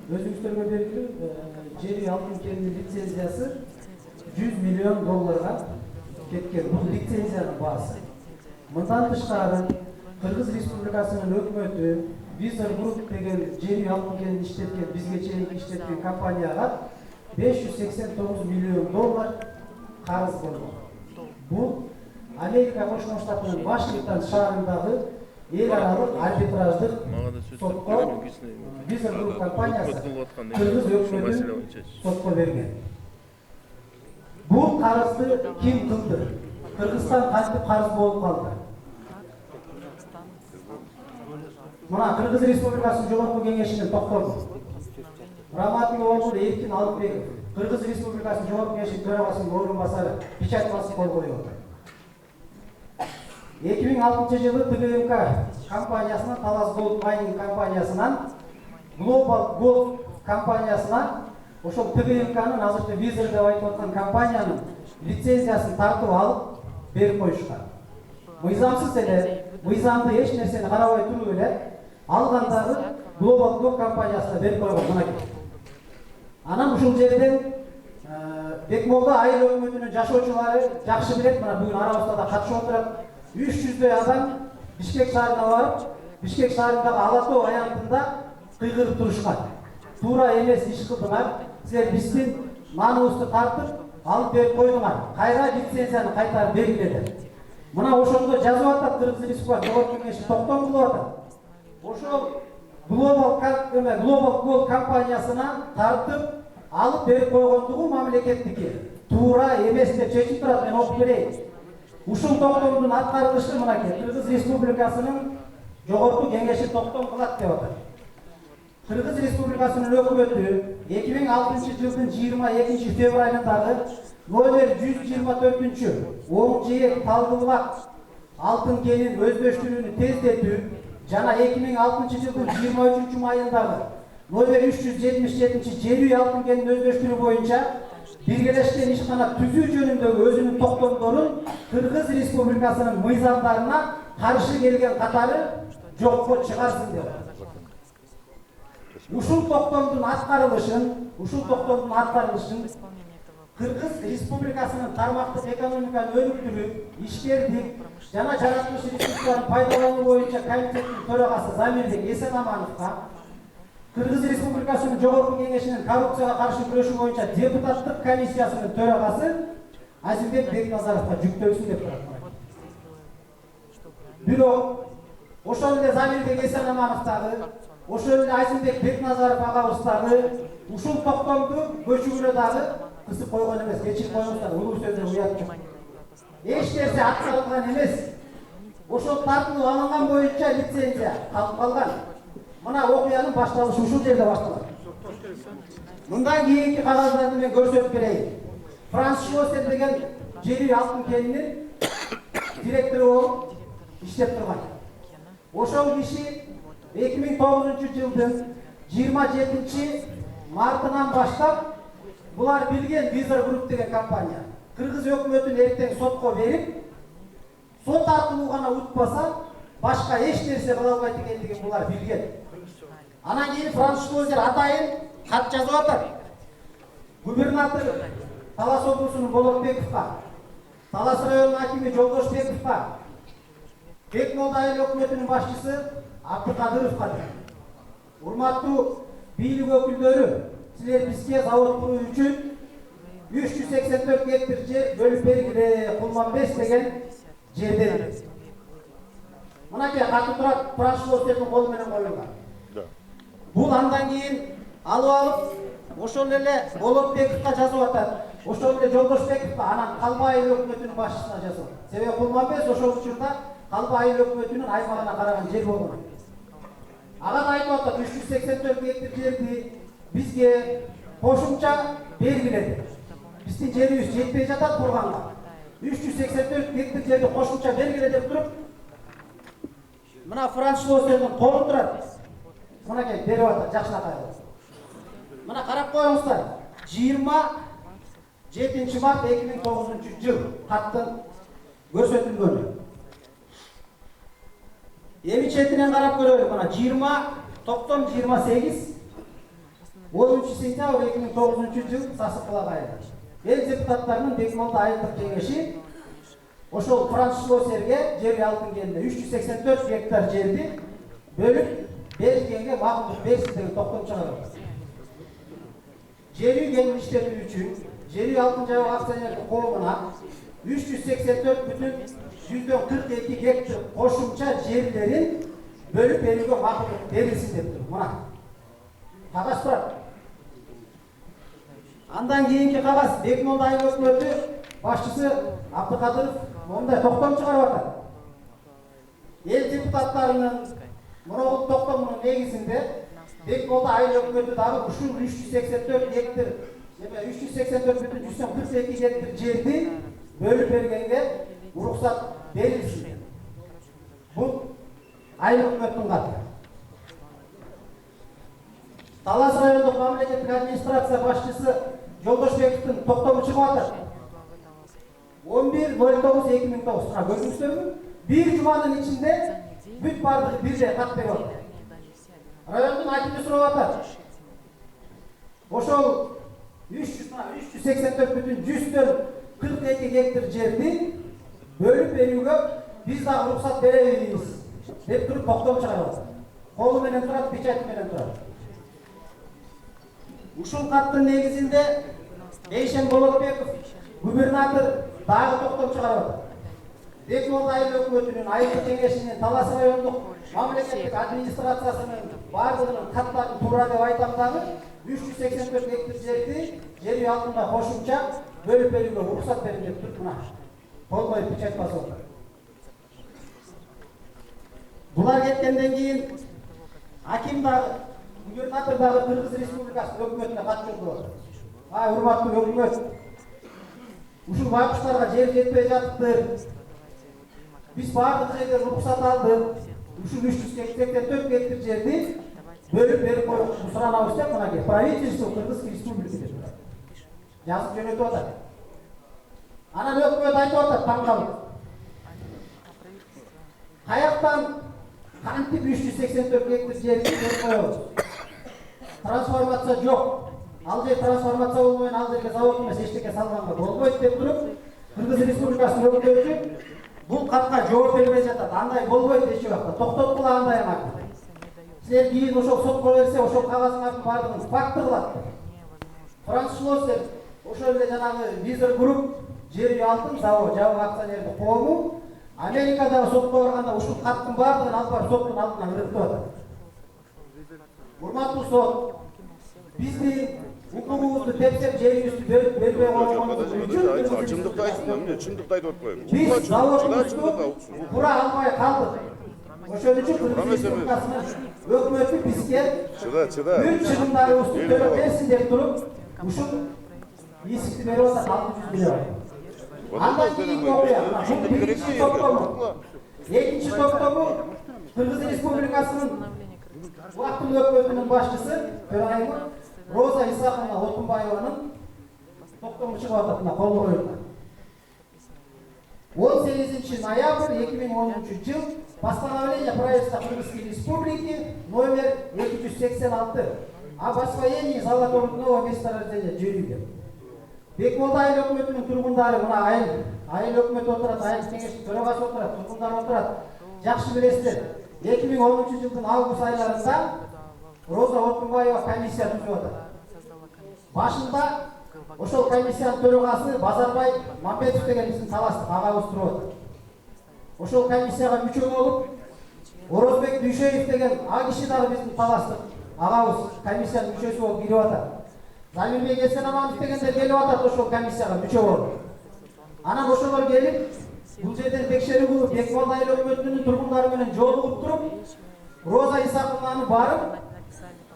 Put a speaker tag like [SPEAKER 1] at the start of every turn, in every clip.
[SPEAKER 1] өзүңүздөргө белгилүү жери алтын кенинин лицензиясы 100 миллион долларга кеткен. Бул лицензиянын баасы. Мындан тышкары Кыргыз Республикасынын өкмөтү Визор Груп деген жери алтын кенин иштеткен, бизге чейин иштеткен компанияга 589 миллион доллар карыз болгон. Бул Америка Кошмо Штатынын Вашингтон шаарындагы эл аралык арбитраждык сотко Визор Груп компаниясы Кыргыз өкмөтүн сотко берген. Бул карызды ким кылды? Кыргызстан кантип карыз болуп калды? Мына Кыргыз Республикасынын Жогорку Кеңешинин токтому. Раматуллы Оңгул Эркин Алыкбеков, Кыргыз Республикасынын Жогорку Кеңешинин төрагасынын орун басары печать басып кол коюп отур. 2006 жылы ТГМК компаниясынан, Талас Голд Майнинг компаниясынан, Global Gold компаниясына, ошол ТГМКнын азыркы Визор деп айтып аткан компаниянын лицензиясын тартып алып берип коюшкан. Мыйзамсыз эле, мыйзамды эч нерсени карабай туруп эле алгандагы Global Gold компаниясына берип койгон мына. Анан ушул жерден Бекмолда айыл өкмөтүнүн жашоочулары жакшы билет, мына бүгүн арабызда да катышып отурат. 300 адам Бишкек шаарына барып, Бишкек шаарындагы Ала Тоо аянтында кыйгырып турушкан. Туура эмес иш кылдыңар, силер биздин мааныбызды тартып алып берип койдуңар. Кайра лицензияны кайтарып бергиле. Мына ошондо жазып атат Кыргыз Республикасы Жогорку Кеңеши токтом кылып атат. Ошол Global Gold компаниясынан тартып алып берип койгондугу мамлекеттики. Туура эмес деп чечип турат, мен окуп берейин. Ушул токтомдун аткарылышы мынакей Кыргыз Республикасынын Жогорку Кеңеши токтом кылат деп атат. Кыргыз Республикасынын өкмөтү 2006 жылдын 22 февралындагы номер 124 Оң жээк Талдыбулак алтын кенин өздөштүрүүнү тездетүү жана 2006 жылдын 23 майындагы номер 377 жер үй алтын кенин өздөштүрүү боюнча биргелешкен ишкана түзүү жөнүндөгү өзүнүн токтомдорун Кыргыз Республикасынын мыйзамдарына каршы келген катары жокко чыгарсын деп. Ушул токтомдун аткарылышын Кыргыз Республикасынын тармактык экономиканы өнүктүрүү, ишкердик жана жараткыч ресурстарын пайдалануу боюнча комитеттин төрагасы Замирбек Эсенамановго, Кыргыз Республикасынын Жогорку Кеңешинин коррупцияга каршы күрөшүү боюнча депутаттык комиссиясынын төрагасы Азимбек Бекназаровго жүктөлсүн деп турат. Бирок ошол эле Замирбек Эсенамановдагы, ошол эле Азимбек Бекназаров агабыздагы ушул токтомду көчүрүүнө дагы кысып койгон эмес, кечирип коюңуздар, улуу сөздөр уят жок. Эч нерсе аткарылган эмес. Ошол тартылып алынган боюнча лицензия калып калган. Мына окуянын башталышы ушул жерде башталат. Мындан кийинки кагаздарды мен көрсөтүп берейин. Франс Шлоссер деген жер үй алтын кенинин директору болуп иштеп турган. Ошол киши 2009 жылдын 27 мартынан баштап булар билген Визор Груп деген компания Кыргыз өкмөтүн эртең сотко берип, сот аркылуу гана утпаса, башка эч нерсе кыла албайт экендигин булар билген. Анан кийин Франс Шлоссер атайын кат жазып атат. Губернатор Талас облусунун Болотбековго, Талас районунун акими Жолдошбековго, Бекмолда айыл өкмөтүнүн башчысы Абдыкадыровго, урматтуу бийлик өкүлдөрү, силер бизге завод куруу үчүн 384 гектар жер бөлүп бергиле, Кулманбес деген жерден. Мынакей каты турат Франс Шлоссердин колу менен коюлган. Бул андан кийин алып алып, ошол эле Болотбековго жазып атат. Ошол эле Жолдошбековго, анан Калба айыл өкмөтүнүн башчысына жазып. Себеби Кулманбес ошол учурда Калба айыл өкмөтүнүн аймагына караган жер болгон. Ага айтып атат, 384 гектар жерди бизге кошумча бергиле деп. Биздин жерибиз жетпей жатат бурганга. 384 гектар жерди кошумча бергиле деп туруп, мына Франс Шлоссердин колу турат. Мынакей берип атат, жакшынакай. Мына карап коюңуздар. 27 март 2009 жыл каттын көрсөтүлгөнү. Эми четинен карап көрөлү. Мына 20 токтом 28 10 сентябрь 2009 жыл Сасықлақ айында. Ел депутаттарының Бекмолда айылдық кеңеши ошол Франц Шлоссерге жер алынгенде 384 гектар жерди бөлүп берилгенге макулдук берсин деген токтом чыгарат. Жер үй кеңин иштетүү үчүн жер үй алтын жабык акционерлик коомуна 384,42 гектар кошумча жерлерин бөлүп берүүгө макулдук берилсин деп тур. Мына кагаз турат. Андан кийинки кагаз Бекмолда айыл өкмөтү башчысы Абдыкадыров мондай токтом чыгарып атат. Эл депутаттарынын мурогул токтомунун негизинде Бекмолда айыл өкмөтү дагы ушул 384 гектар 384,42 гектар жерди бөлүп бергенге уруксат берилсин. Бул айыл өкмөттүн каты. Талас райондук мамлекеттик администрация башчысы Жолдошбековдун токтому чыгып атат. 11.09.2009 көрүңүздөрбү? Bir жуманын ичинде бүт бардыгы бирдей кат берип атат. Райондун акими сурап атат. Ошол 384,42 гектар жерди бөлүп берүүгө биз дагы уруксат беребиз деп туруп токтом чыгарып атат. Колу менен турат, печать менен турат. Ушул каттын негизинде Бейшен Болотбеков губернатор дагы токтом чыгарып атат. Бекмолда айыл өкмөтүнүн айылдык кеңешинин Талас райондук мамлекеттик администрациясынын бардыгынын каттарын туура деп айтам дагы 384 гектар жерди жер үй алдында кошумча бөлүп берүүгө уруксат берин деп туруп мына кол коюп печать басып атат. Булар кеткенден кийин аким дагы губернатор дагы Кыргыз Республикасынын өкмөтүнө кат жолдоп атат. Урматтуу өкмөт, ушул байкуштарга жер жетпей жатыптыр. Биз бардык жерден уруксат алдык. Ушул 384 гектар жерди бөлүп берип коюңузду суранабыз деп мына правительство Кыргыз Республикасы деп жазып жөнөтүп атат. Анан өкмөт айтып атат таң калып. Каяктан кантип 384 гектар жерди берип коебуз? Трансформация жок. Ал жер трансформация болбойт, ал жерге завод эмес эчтеке салганга болбойт деп туруп, Кыргыз Республикасынын өкмөтү бул катка жооп бербей жатат. Андай болбойт эч убакта. Токтоткула андай эмак. Силер кийин ошол сотко берсе, ошол кагаздын бардыгын факты кылат. Франц Шлоссер ошол эле жанагы Визер Групп жер үй алтын завод жабык акционерлик коому Америкадагы сотко барганда ушул каттын бардыгын алып барып соттун алдына ыргытып атат. Урматтуу сот, биздин укугубузду тепсеп жерибизди бербей койгонубуз үчүн
[SPEAKER 2] чындыкты айтсын, чындыкты айтып атпайбы?
[SPEAKER 1] биз заводубузду кура албай калдык. Ошол үчүн Кыргыз Республикасынын өкмөтү бизге бүт чыгымдарыбызды төлөп берсин деп туруп ушул эсикти берип атат 600 миллион. Андан кийинки окуя, бул биринчи токтому. Экинчи токтому Кыргыз Республикасынын убактылуу өкмөтүнүн башчысы төрайымы Роза Исаховна Отунбаеванын токтому чыгып атат, мына кол коюп. 18 ноябрь 2010 жыл постановление правительства Кыргызской Республики номер 286 об освоении золотого месторождения жер үйдө. Бекмолда айыл өкмөтүнүн тургундары мына айыл өкмөтү отурат, айыл кеңештин төрагасы отурат, тургундар отурат. Жакшы билесиздер. 2010 жылдын август айларында Роза Отунбаева комиссия түзүп атат. Башында ошол комиссиянын төрагасы Базарбай Мамбетов деген биздин таластык агабыз туруп атат. Ошол комиссияга мүчө болуп, Орозбек Дүйшеев деген а киши дагы биздин таластык агабыз комиссиянын мүчөсү болуп кирип атат. Замирбек Эсенаманов дегендер келип атат ошол комиссияга мүчө болуп. Анан ошолор келип, бул жерден текшерүү кылып, Бекмолда айыл өкмөтүнүн тургундары менен жолугуп туруп, Роза Исаховнаны барып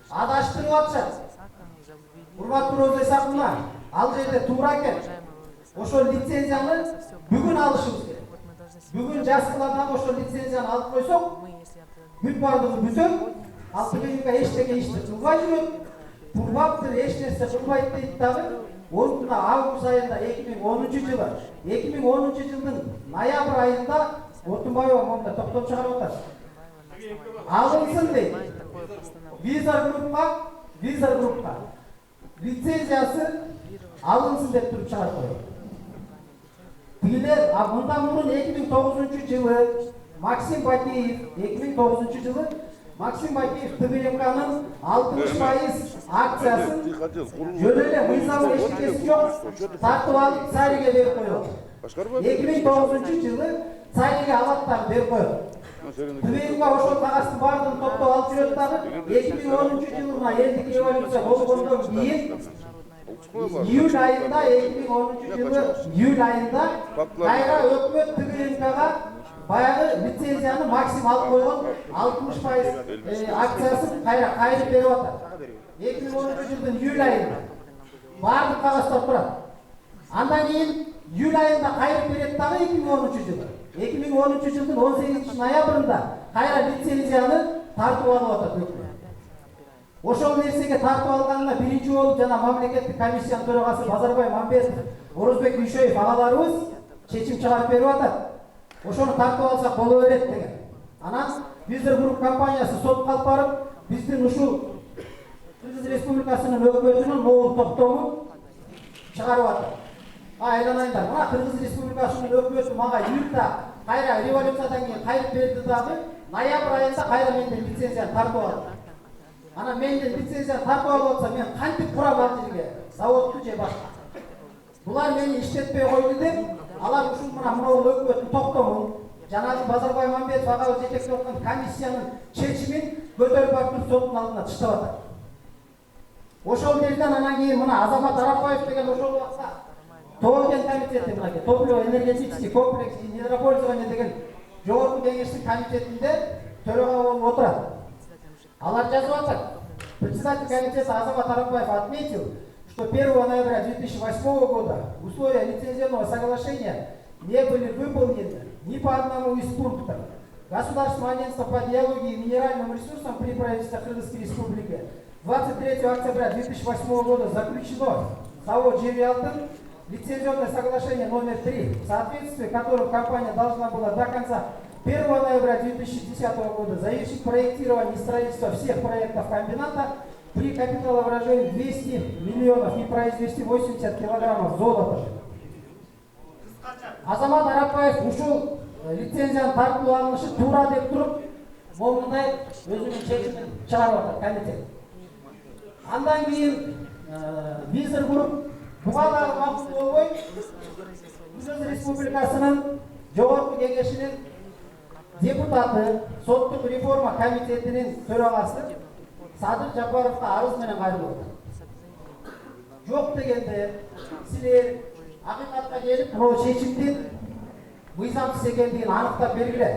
[SPEAKER 1] адаштырып атышат. Урматтуу Роза Исаховна, ал жерде туура экен. Ошол лицензияны бүгүн алышыбыз керек. Бүгүн жаскыладан ошол лицензияны алып койсок, бүт бардыгы бүтөт. Ал бүгүнкү эчтеке ишти кылбай жүрөт. Турбаптыр, эч нерсе кылбайт дейт дагы. Онда август айында 2010 жылы, 2010 жылдын ноябрь айында Отунбаева монда токтом чыгарып атат. Алынсын дейт. Визер группка Визер группа лицензиясы алынсын деп туруп чыгарып койду. Тигилер мындан мурун 2009-жылы Максим Бакиев 2009-жылы Максим Бакиев ТБМКнын 60% акциясын жөн эле мыйзамы эчкеси жок тартып алып Цариге берип койду. 2009-жылы Цариге алаттарды берип койду. ТБМК ошол кагазды баардыгын топтоп алып жүрөт дагы 2010-жылы мына элдик революция болгондон кийин июль айында 2010-жылы июль айында кайра өкмөт ТБМКга баягы лицензияны максим алып койгон 60% акциясын кайрып берип атат. 2010-жылдын июль айында баардык кагаздар турат. Андан кийин июль айында кайрып берет дагы 2010-жылы. 2010-жылдын 18-ноябрында кайра лицензияны тартып алып атат өкмөт. Ошол нерсеге тартып алганына биринчи болуп жана мамлекеттик комиссиянын төрагасы Базарбай Мамбетов, Орозбек Дүйшөев агаларыбыз чечим чыгарып берип атат. Ошону тартып алсак боло берет деген. Анан Визер групп компаниясы сотко алып барып, биздин ушул Кыргыз Республикасынын өкмөтүнүн могул токтомун чыгарып атат. Айланайындар, мына Кыргыз Республикасынын өкмөтү мага июльда кайра революциядан кийин кайрып берди дагы, ноябрь айында кайра менден лицензияны тартып алды. Ана менден лицензияны тартып алып атса, мен кантип курам ал жерге заводду же башка. Булар мени иштетпей койду деп, алар ушул могул өкмөттүн токтомун, жанагы Базарбай Мамбетов агабыз жетектеп аткан комиссиянын чечимин көтөрүп барып соттун алдына таштап атат. Ошол жерден анан кийин мына Азамат Арапбаев деген ошол убакта Тоген комитети мынакей, топливо-энергетический комплекс и недропользование деген жогорку кеңештин комитетинде төрага болуп отурат. Алар жазып атат. Председатель комитета Азамат Арапбаев отметил, что 1 ноября 2008 года условия лицензионного соглашения не были выполнены ни по одному из пунктов. Государственное агентство по геологии и минеральным ресурсам при правительстве Кыргызской Республики 23 октября 2008 года заключено завод «Жевиалтын» лицензионное соглашение номер 3, в соответствии с которым компания должна была до конца 1 ноября 2010 года завершить проектирование и строительство всех проектов комбината при капиталовложении 200 миллионов и произвести 80 килограммов золота. Азамат Арапбаев ушул лицензияны тартып алынышы туура деп туруп, момундай өзүнүн чечимин чыгарып атат комитет. Андан кийин Визер групп буга дагы макул болбой, Кыргыз Республикасынын жогорку кеңешинин депутаты, соттук реформа комитетинин төрагасы Садыр Жапаровго арыз менен кайрылып атат. Жок дегенде силер акыйкатка келип, могу чечимдин мыйзамсыз экендигин аныктап бергиле.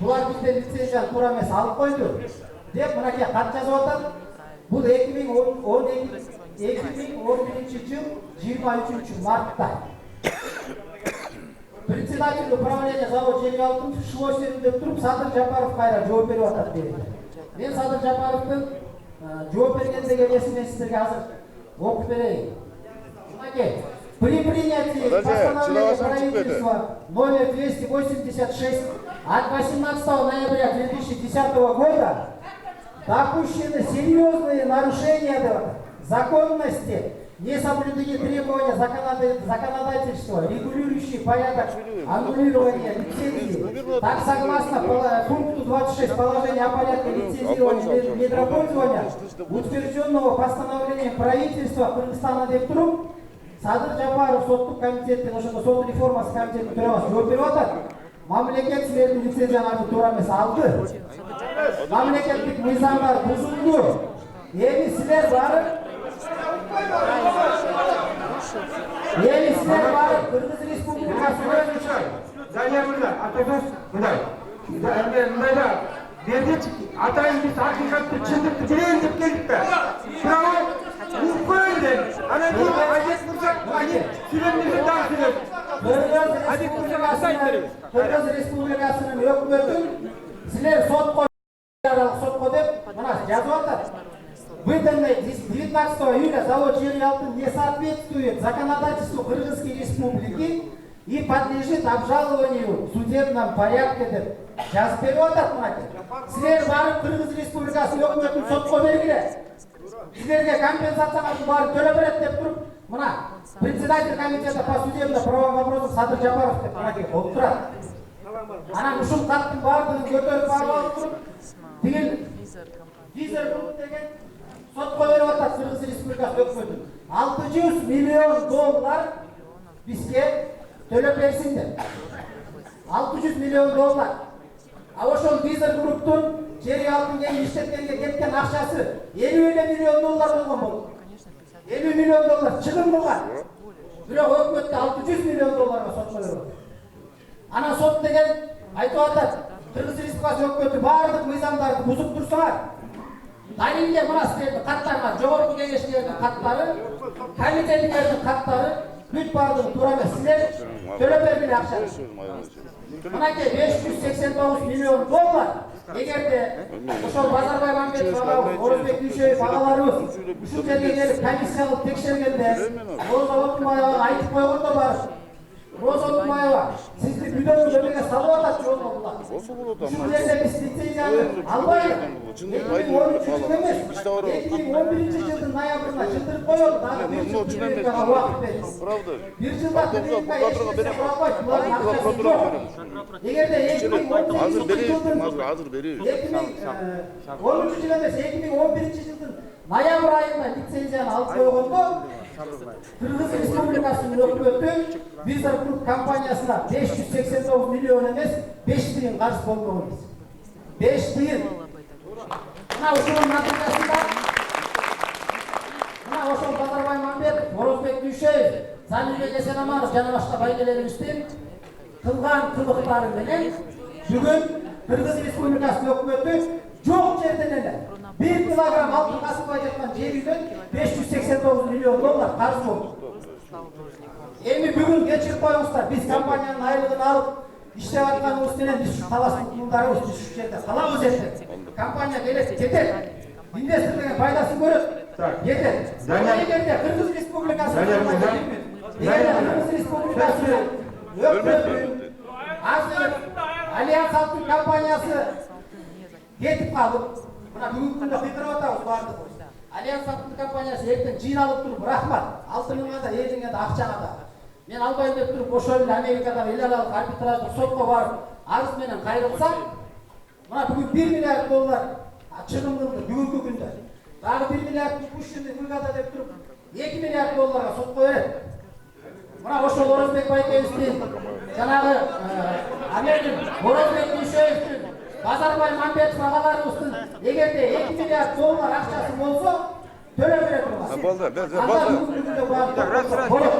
[SPEAKER 1] Булар бизден лицензияны туура эмес алып койду деп мынакей кат жазып атат. Бул 2011 жыл 23 мартта. Председатель управления завод «Жевиалтын» шылоо сериндеп туруп, Садыр Жапаров кайра жооп берип атат дейт. Мен Садыр Жапаровдун жооп бергендеги эмесин сиздерге азыр окуп берейин. Мынакей, при принятии постановления правительства номер 286 от 18 ноября 2010 года допущены серьезные нарушения законности, несоблюдение требований законодательства, регулирующие порядок аннулирования лицензии. Так, согласно пункту 26 положения о порядке лицензирования недропользования, утвержденного постановлением правительства Кыргызстана деп туруп, Садыр Жапаров соттук комитеттин, ошондо сот реформасы комитетинин төрагасы жооп берип атат. Мамлекет силердин лицензияңарды туура эмес алды. Мамлекеттик мыйзамдар бузулду. Эми силер барып Кыргыз Республикасы боюнча Дания мырза, атасыз мындай. Мындай да бердичи атайын биз акыйкатты чындыкты билейин деп келдик да. Бирок укпойн деп. Анан кийин Азек мырза, сүйлөмдү дагы сүйлөп. Кыргыз Республикасынын өкмөтүн силер сотко деп мына жазып атат. Выданный 19 июля завод «Жевиалтын» не соответствует законодательству Кыргызской Республики и подлежит обжалованию в судебном порядке деп жазып берип атат мынакей. Силер барып Кыргыз Республикасынын өкмөтүн сотко бергиле. сіздерге компенсацияларды барын төлеп береді деп тұрып, мына председатель комитета по судебным правовым вопросам Садыр Жапаров деп мынакей болып тұрады. Ана ушул хаттың бардығын көтеріп алып тұрып, деген визер групп деген сотқа беріп атат Кыргыз Республикасы өкмөтү. 600 миллион доллар бизге төлеп берсиндер. 600 миллион доллар. А ошол визер групптун жери алтын иштеткенге кеткен акчасы 50 миллион доллар болгон болот. 50 миллион доллар чыгым кылган. Бирок өкмөттө 600 миллион долларга сотко берет. Ана сот деген айтып атат, Кыргыз Республикасы өкмөтү бардык мыйзамдарды бузуп турсаңар, далилге мына силердин каттарга, жогорку кеңештердин каттары, комитеттин каттары бүт бардыгы туура эмес. Силер төлөп бергиле акчаны. Мынакей 589 миллион доллар. Эгерде ошол Базарбай Мамбетов ага, Орозбек Дүйшөев агаларыбыз ушул жерге келип комиссия кылып текшергенде, Роза Отунбаева айтып койгондо бар. Роза Отунбаева, сизди үйдөн өмеге салып атат жолго булар. Ушул жерде биз лицензияны албайбыз. 2013 эмес, 2011 жылдын ноябрында чындырып коелу, дагы 1 жыл Тилебекова убакыт берилди.
[SPEAKER 2] Правда.
[SPEAKER 1] 1 жылда Тилебекова эгерде 2013 жылдын
[SPEAKER 2] Азыр берейин.
[SPEAKER 1] 2013 жыл эмес, 2011 жылдын ноябрь айында лицензияны алып койгондо Кыргыз Республикасынын өкмөтү Визер Групп компаниясына 589 миллион эмес, 5 тыйын карыз болгон биз. 5 тыйын. Мына ошонун натыйжасында мына ошол Базарбай Мамбетов, Орозбек Дүйшөев, Замирбек Эсенаманов жана башка байгелеримиздин кылган кылыктары менен бүгүн Кыргыз Республикасынын өкмөтү жок жерден эле 1 килограмм алтын касылбай жаткан жериден 589 миллион доллар карыз болду. Эми бүгүн кечирип коюңуздар, биз компаниянын айлыгын алып иштеп атканыбыз менен биз талаштын кулдарыбыз биз ушул жерде калабыз эми. Компания келет, кетет. Инвестор деген пайдасын көрөт. Кетет. Эгерде Кыргыз Республикасы Кыргыз Республикасы өкмөтү азыр Альянс алтын компаниясы кетип калып, мына бүгүнкү күндө кыйкырып атабыз бардыгыбыз. Альянс алтын компаниясы эртең жыйналып туруп, рахмат, алтыныңа да, элиңе да, акчаңа да. Мен албайм деп туруп, ошол эле Америкадагы эл аралык арбитраждык сотко барып, арыз менен кайрылсам, мына бүгүн 1 миллиард доллар чыгым кылды бүгүнкү күндө. Дагы 1 миллиард ушундай бригада деп туруп, 2 миллиард долларга сотко берет. Мына ошол Орозбек байкебиздин, жанагы Америкин Орозбек Дүйшөевдин, Базарбай Мамбетов агаларыбыздын эгерде 2 миллиард доллар акчасы болсо төлөп берет.
[SPEAKER 2] Болду,
[SPEAKER 1] Анда бүгүнкү күндө баардыгы болот.